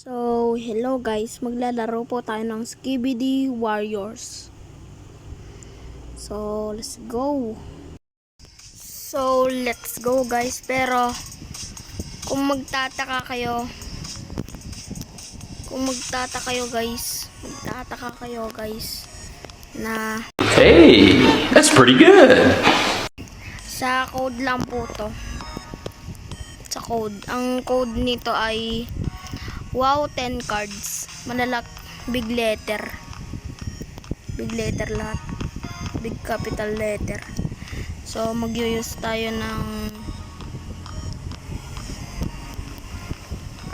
So, hello guys, maglalaro po tayo ng Skibidi Warriors. So, let's go. Let's go guys. Pero, kung magtataka kayo guys, na Hey, that's pretty good. sa code lang po to. Sa code. Ang code nito ay wow 10 cards. Manalak, big letter. Big letter lahat. Big capital letter. So, mag-use tayo ng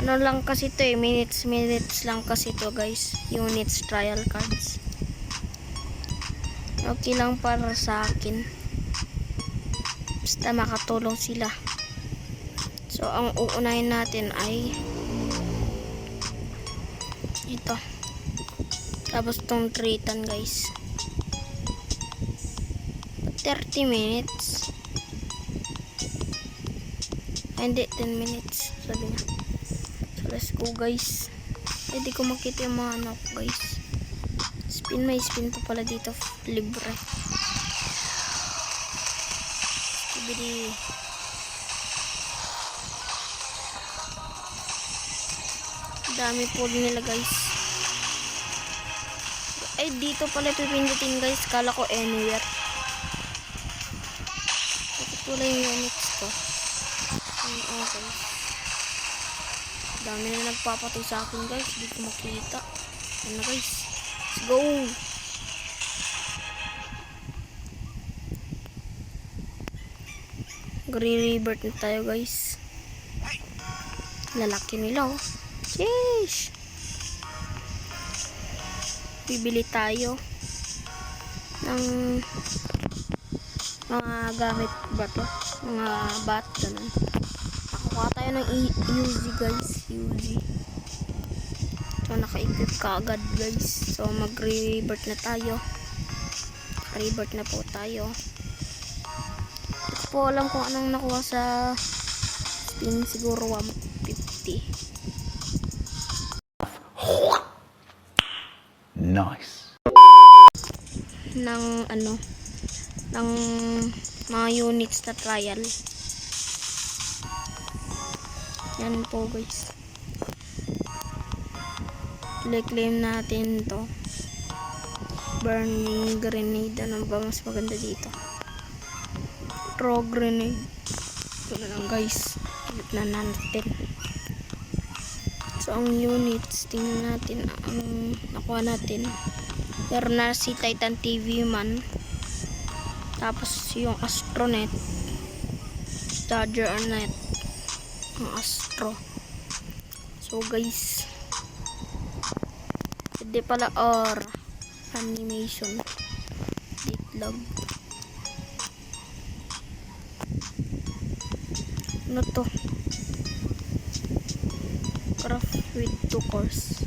ano lang kasi to minutes lang kasi to guys. Units trial cards. Okay lang para sa akin. Basta makatulong sila. So, ang uunahin natin ay ito. Tapos tong tritan guys. 30 minutes. Hindi, 10 minutes. Sabi niya. So, let's go guys. Hindi ko makita yung mga ano guys. May spin pa pala dito. Libre. Skibidi. Dami po nila guys. Ay, dito pala pipindutin guys. Kala ko anywhere. Bakit wala yung units ko? Okay. Dami na nagpapatay sa akin guys. Hindi ko makita. Ano guys? Let's go! Re-rebirth na tayo guys. Lalaki nila oh. Sheesh! Bibili tayo ng mga gamit ba to? Mga bat, ganun. Nakuha tayo ng Uzi guys. Uzi. So, naka-equip ka agad guys. So, mag-rebirth na tayo. Rebirth na po tayo. Hindi ko po alam kung anong nakuha sa spin. Siguro 150. Nice. Ng mga units na trial. Yan po guys. Claim natin to. Burning grenade. Ano ba mas maganda dito? Throw grenade. Ito na lang guys. Ulit na natin. So ang units, tingnan natin ang nakuha natin. Meron na si Titan TV man. Tapos yung Astronet. Dodger Net. Ang Astro. So guys. Pwede pala or animation. Ditlog. Ano to? Craft with 2 cores.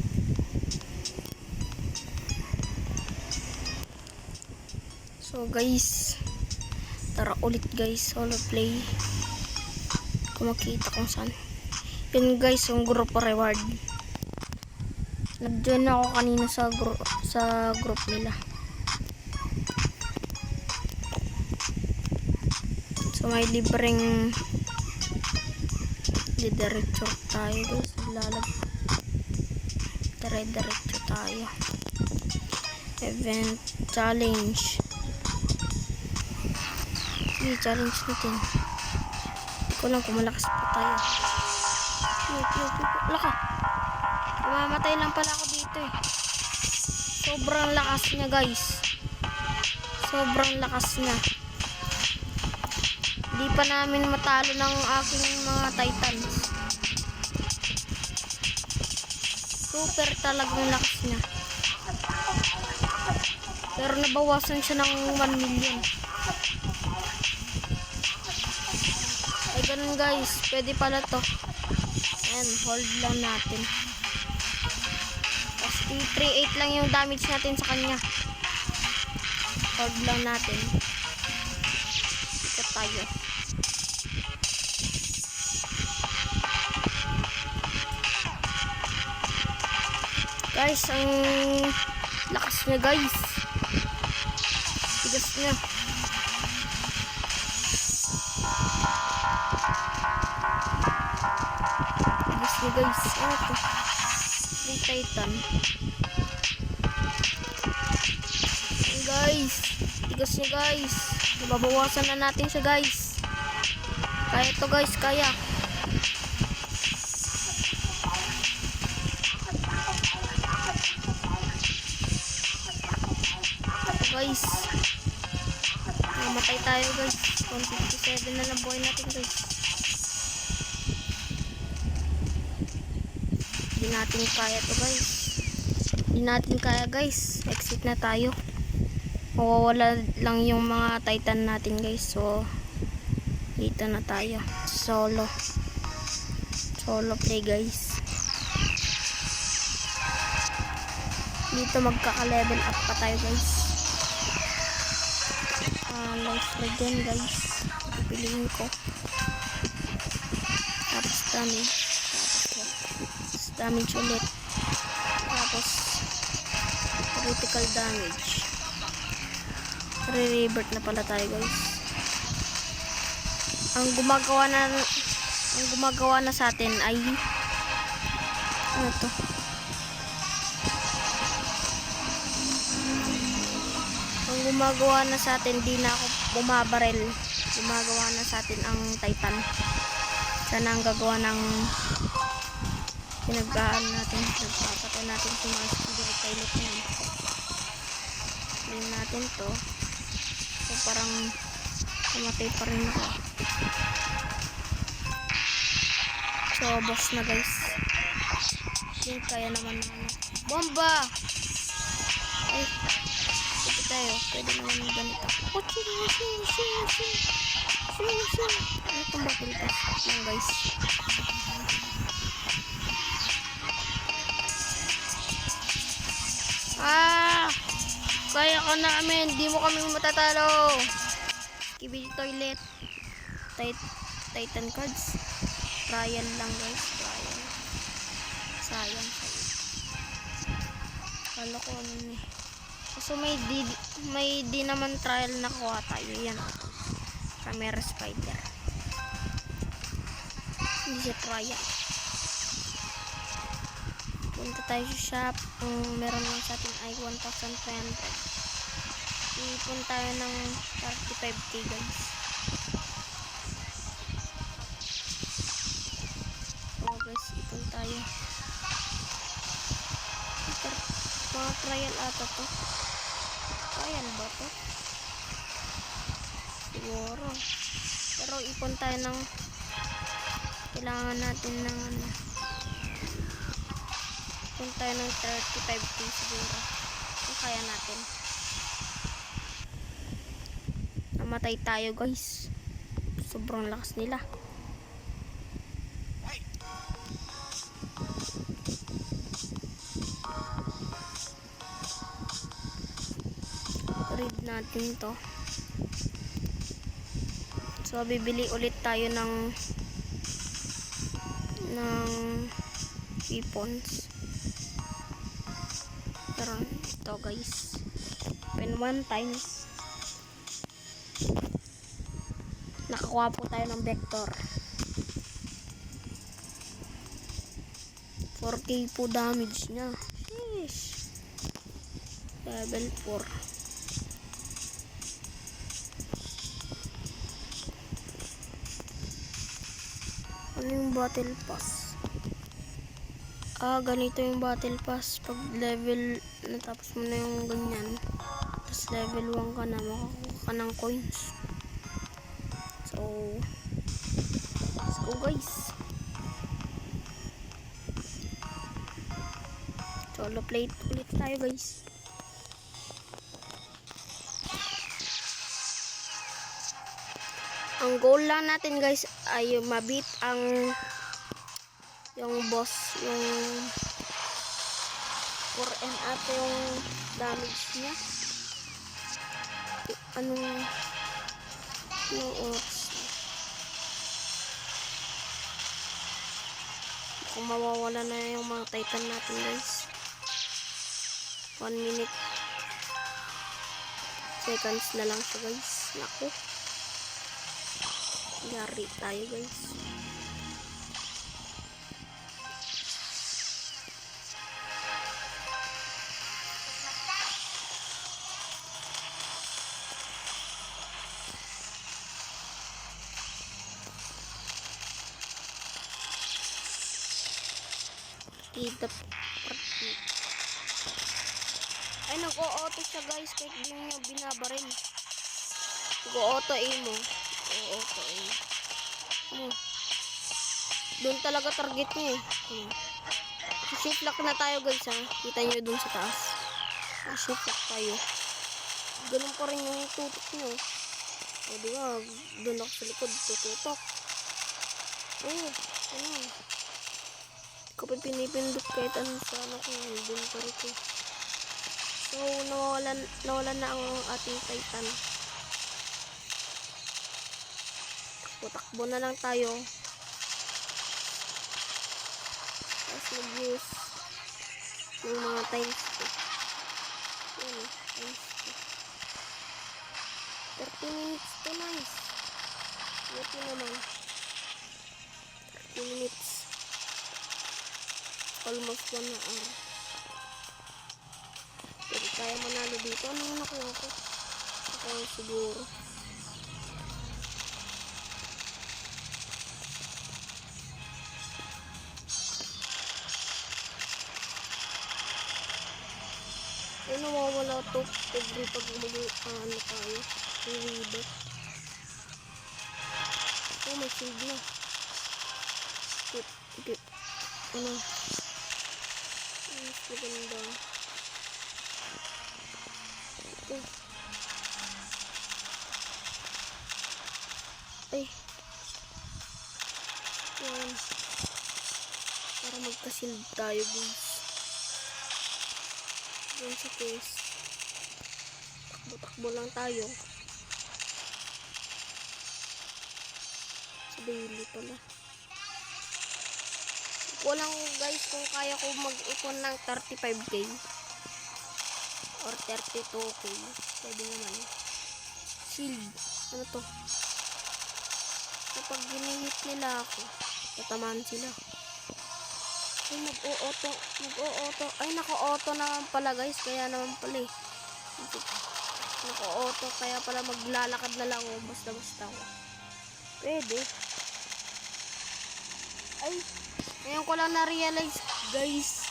So guys, tara ulit guys, solo play. Kung makita kung saan. Yun guys, yung group reward. Nag-join ako kanina sa group nila. So may libreng diretso tayo guys. Diretso tayo. Event challenge. Challenge natin. Hindi ko lang kung malakas pa tayo. Laka. Mamatay lang pala ako dito eh. Sobrang lakas niya guys. Sobrang lakas niya. Hindi pa namin matalo ng aking mga titans. Super talagang lakas niya. Pero nabawasan siya ng 1 million. Ay ganun guys. Pwede pala to. Ayan, hold lang natin. Tapos 338 lang yung damage natin sa kanya. Hold lang natin. Ito tayo. Guys, ang lakas niya guys. Tigas niya. Tigas niya guys. Ano to? Free Titan. Ayan, guys. Tigas niya guys. Nababawasan na natin siya guys. Kaya to guys, kaya. Guys, namatay tayo guys. 157 na lang buhay natin guys. Hindi natin kaya to guys. Hindi natin kaya guys. Exit na tayo. Mawawala lang yung mga Titan natin guys. So dito na tayo. Solo play guys. Dito magkaka-level up pa tayo guys. Life legend guys. Pipiliin ko. Tapos damage. Tapos damage ulit. Tapos critical damage. Re-revert na pala tayo guys. Ang gumagawa na sa atin ay ano to? Ang gumagawa na sa atin, di na ako bumabarel. Gumagawa na sa atin ang Titan. Sana ang gagawa ng pinaggaan natin. Nagpapatay natin sa mga speeder pilot na yun. Play natin to. So parang kamatay pa rin ako. So boss na guys. Hindi kaya naman na ano. Bomba! Ay, ito tayo. Pwede naman yung ganito. Oh, shing. Ano itong battle pass lang guys. Kaya ka namin. Di mo kami matatalo. Kibili toilet. Titan cards. Trial lang guys. Trial. Sayang. Kala ko ano eh. So may di naman trial na kuha tayo. Yan. Camera spider. Hindi siya trial. Punta tayo sa shop. Meron lang sa atin ay 1,500. Ipon tayo ng 35k guys. Oh guys, ipon tayo. Mga trial ata to. Trial ba to? Siguro. Pero ipon tayo ng kailangan natin ng ano. Ipon tayo ng 35k siguro. Kung kaya natin. Namatay tayo guys. Sobrang lakas nila. Read natin to. So bibili ulit tayo ng weapons. Pero ito guys. When 1 times nakakuha po tayo ng vector. 4k po damage niya. Sheesh. Level 4. Ano yung battle pass? Ganito yung battle pass. Pag level, natapos mo na yung ganyan. Tapos level 1 ka na, makakuha ka ng coins. So, let's go guys. Solo play ulit tayo guys. Ang goal lang natin guys ay mabit yung boss, yung 4M ate yung damage niya. Anong yung oras. Kung mawawala na yung mga Titan natin guys. 1 minute seconds na lang siya guys. Naku. Yari tayo guys. Kita party. Ay, nag-o-auto siya guys kahit di niya binabarin. Nag-o-auto aim mo. Nag-o-auto aim. Doon talaga target niya eh. Shift lock na tayo guys ha. Kita niyo doon sa taas. Shift lock tayo. Ganun pa rin yung tutok niyo. O diba, doon ako sa likod. Tututok. Ano. Kapag pinipindot kahit ano sa ano ko, doon pa rin ko. So, nawalan na ang ating Titan. Takbo na lang tayo. Tapos mag-use ng mga times ko. Yan, times ko. 30 minutes to nice. Ito naman. 30 minutes. Almost 1 hour. Pero kaya manalo dito. Ano yung nakuha ko? Ako siguro. Ay, nawawala to. Every pag ano tayo. Reader. Oh, may shield na. Ano? Mas maganda. Ito. Ay. Yan. Para magka-shield tayo, guys. Yan sa case. Takbo-takbo lang tayo. Sa daily pala. Walang guys kung kaya ko mag-ipon ng 35k or 32k. Pwede naman. Shield. Ano to? Kapag ginihit nila ako, tatamaan sila. Ay, mag-o-auto. Ay, naka-auto naman pala guys. Kaya naman pala eh. Naka-auto. Kaya pala maglalakad na lang ako. Basta-basta ako. Pwede. Ay, ngayon ko lang na-realize guys.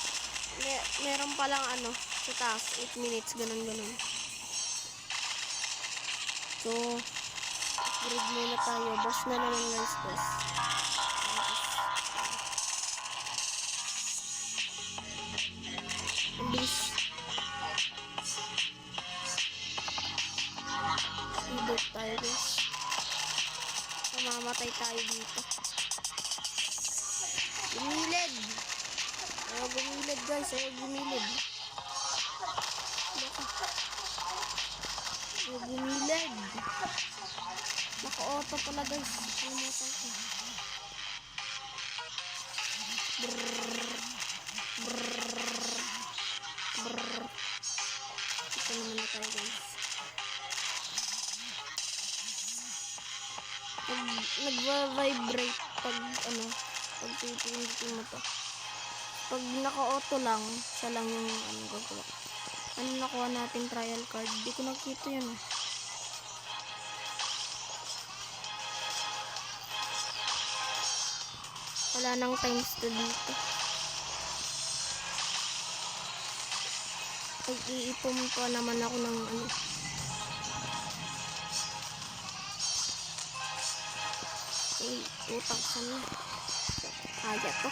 Meron palang ano sa taas. 8 minutes. Ganun. So, upgrade muna tayo. Boss na naman guys. Boss. Bis. Ibot tayo guys. Mamamatay tayo dito. Gumilid. Ayaw gumilid guys. Ayaw gumilid. Ayaw gumilid. Naka-auto pala guys. Pumutan ko. Ito naman na tayo guys. Nag-vibrate pag ano, pag pipindutin mo to. Pag naka-auto lang, siya lang yung ano gagawa. Ano nakuha natin trial card? Di ko nakita yun. Wala nang times to dito. Iipon pa naman ako ng ano. Ay, 2,000 na. Kaya to.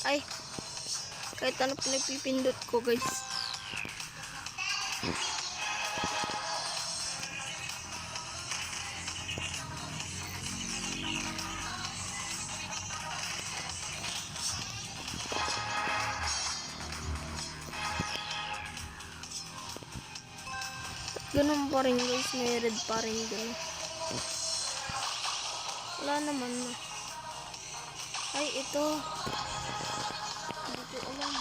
Ay, kahit ano pinapipindot ko guys. Ganun pa rin guys, may red pa rin dun. Wala naman na. Ay, ito. Hindi ko alam.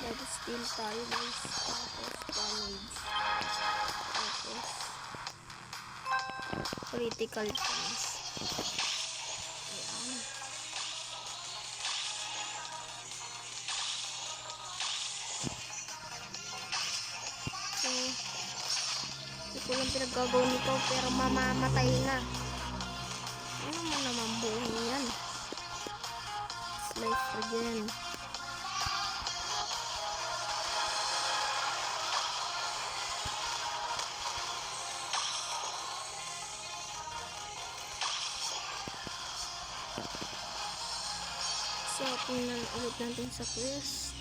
Let steal tayo guys. Tapos damage. Tapos critical chance. Ayan. So, hindi ko lang pinaggagawa nito pero mamamatay na. Ano mo naman buhay yan? It's life again. So, tingnan ulit natin sa quest.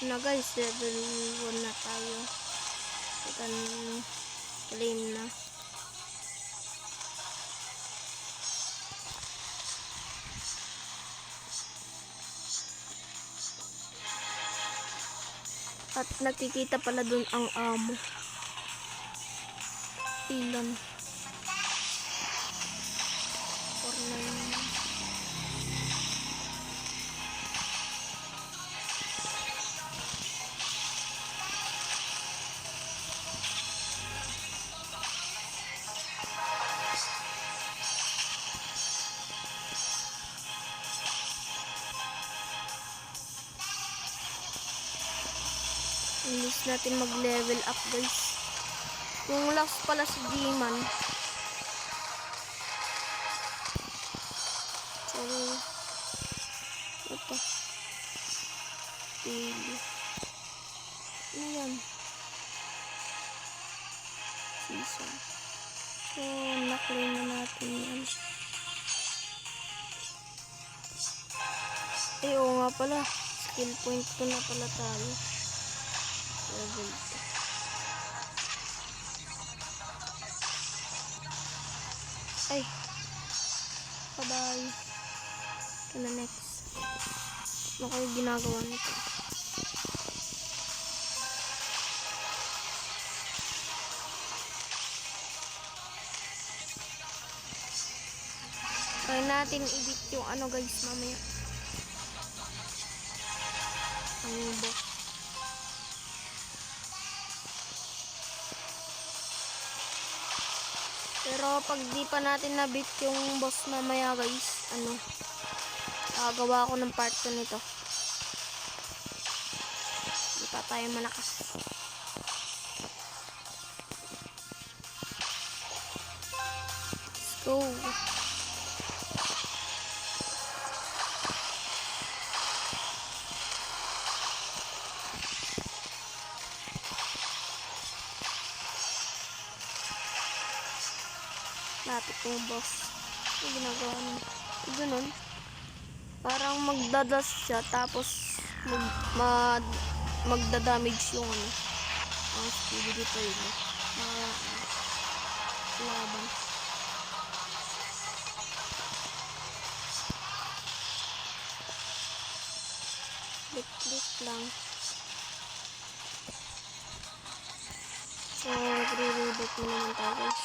Na guys, level 1 na tayo. We can claim na. At nakikita pala dun ang amo. Ilan? 499. Inis natin mag-level up guys. Yung last pala si G-Man. So, ito. Pili. Ano yan? Season. So, naklaim na natin yan. Eh, oo nga pala. Skill point ko na pala tayo. Level 2. Ay. Bye-bye. Ito na next. Ano kayo ginagawa nito? Try natin i-beat yung ano guys mamaya. Ang boss. Pero pag di pa natin na-beat yung boss mamaya guys, gagawa ako ng part 2 nito. Di pa tayo malakas. Let's go. Lapit yung boss. Ano ginagawa niya? Ganun. Parang magdadas siya tapos magdadamage yung ang speed dito yun. Laban. Click lang. So, re-reboot mo naman tayo guys.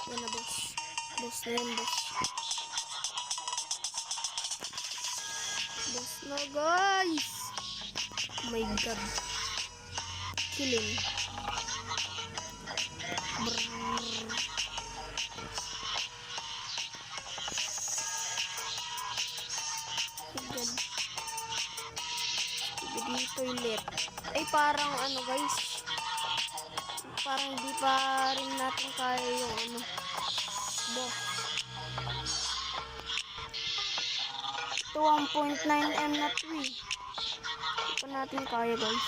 Yan na boss. Boss na yan boss. Boss na guys. Oh my god. Kill him. Brrrr. God. Hindi toilet. Ay parang guys. Parang di pa rin natin kaya yung boss. Ito 1.9M na 3. Di pa natin kaya guys.